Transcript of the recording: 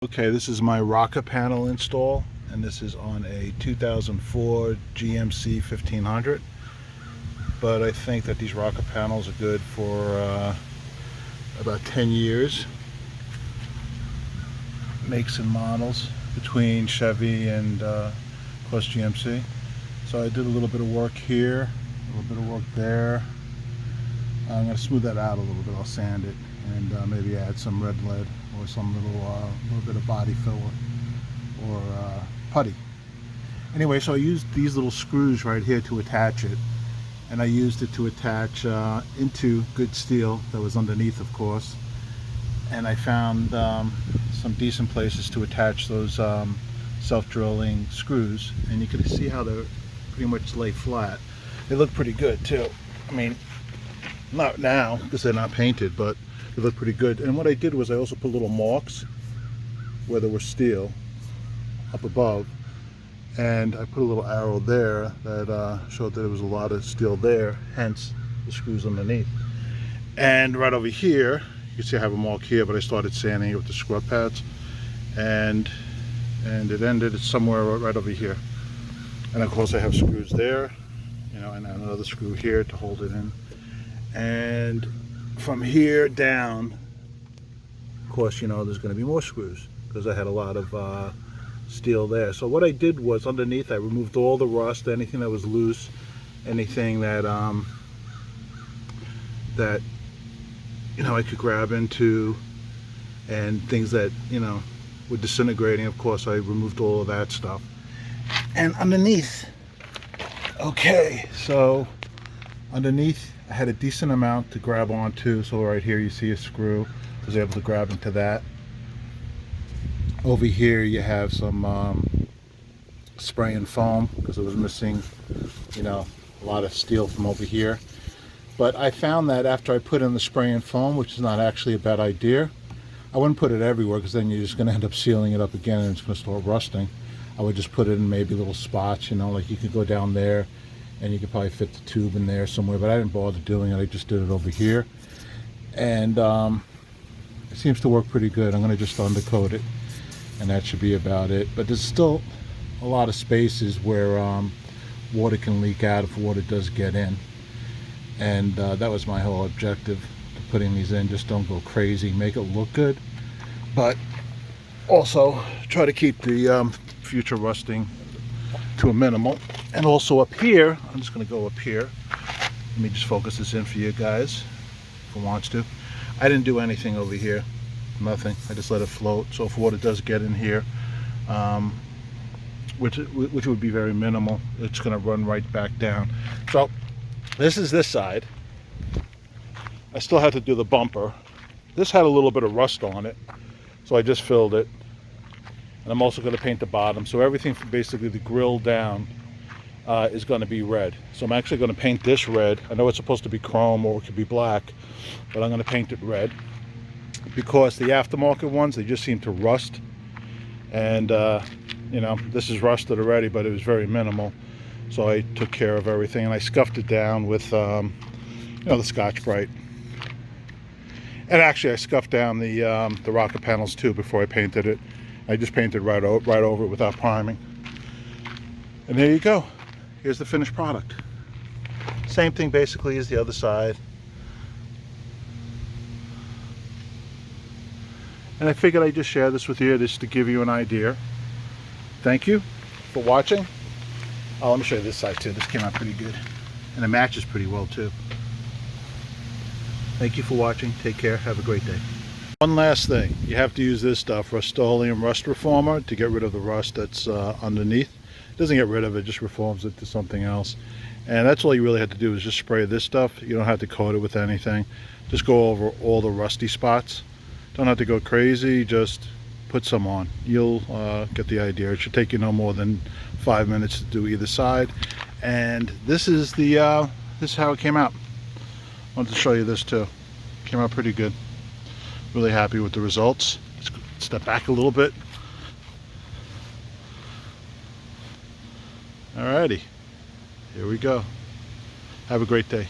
Okay, this is my rocker panel install, and this is on a 2004 GMC 1500. But I think that these rocker panels are good for about 10 years. Makes and models between Chevy and of course GMC. So I did a little bit of work here, a little bit of work there. I'm going to smooth that out a little bit. I'll sand it and maybe add some red lead or some little bit of body filler or putty. Anyway, so I used these little screws right here to attach it, and I used it to attach into good steel that was underneath, of course. And I found some decent places to attach those self-drilling screws, and you can see how they're pretty much lay flat. They look pretty good too. I mean, not now because they're not painted, but they look pretty good. And what I did was I also put little marks where there was steel up above, and I put a little arrow there that showed that there was a lot of steel there, hence the screws underneath. And right over here, you can see I have a mark here, but I started sanding it with the scrub pads, and it ended somewhere right over here. And of course I have screws there, you know, and another screw here to hold it in. And from here down, of course, you know, there's going to be more screws because I had a lot of steel there. So what I did was underneath I removed all the rust, anything that was loose, anything that that you know I could grab into, and things that, you know, were disintegrating. Of course I removed all of that stuff. And underneath, okay, so underneath I had a decent amount to grab onto. So right here you see a screw. I was able to grab into that. Over here you have some spray and foam because it was missing, you know, a lot of steel from over here. But I found that after I put in the spray and foam, which is not actually a bad idea, I wouldn't put it everywhere because then you're just going to end up sealing it up again and it's going to start rusting. I would just put it in maybe little spots, you know, like you could go down there and you could probably fit the tube in there somewhere, but I didn't bother doing it. I just did it over here, and it seems to work pretty good. I'm going to just undercoat it, and that should be about it. But there's still a lot of spaces where water can leak out if water does get in, and that was my whole objective to putting these in. Just don't go crazy, make it look good, but also try to keep the future rusting to a minimal. And also up here, I'm just going to go up here. Let me just focus this in for you guys if it wants to. I didn't do anything over here, nothing. I just let it float. So if water does get in here, which would be very minimal, it's going to run right back down. So this is this side. I still had to do the bumper. This had a little bit of rust on it, so I just filled it. And I'm also going to paint the bottom, so everything from basically the grill down is going to be red. So I'm actually going to paint this red. I know it's supposed to be chrome or it could be black, but I'm going to paint it red because the aftermarket ones, they just seem to rust. And you know, this is rusted already, but it was very minimal, so I took care of everything, and I scuffed it down with you know, the Scotch-Brite. And actually I scuffed down the rocker panels too before I painted it. I just painted right over it without priming. And there you go. Here's the finished product. Same thing basically as the other side. And I figured I'd just share this with you just to give you an idea. Thank you for watching. Oh, let me show you this side too. This came out pretty good. And it matches pretty well too. Thank you for watching. Take care. Have a great day. One last thing, you have to use this stuff, Rust-Oleum Rust Reformer, to get rid of the rust that's underneath. It doesn't get rid of it, just reforms it to something else. And that's all you really have to do is just spray this stuff. You don't have to coat it with anything. Just go over all the rusty spots. Don't have to go crazy, just put some on. You'll get the idea. It should take you no more than 5 minutes to do either side. And this is the this is how it came out. I wanted to show you this too. Came out pretty good. Really happy with the results. Let's step back a little bit. Alrighty, here we go. Have a great day.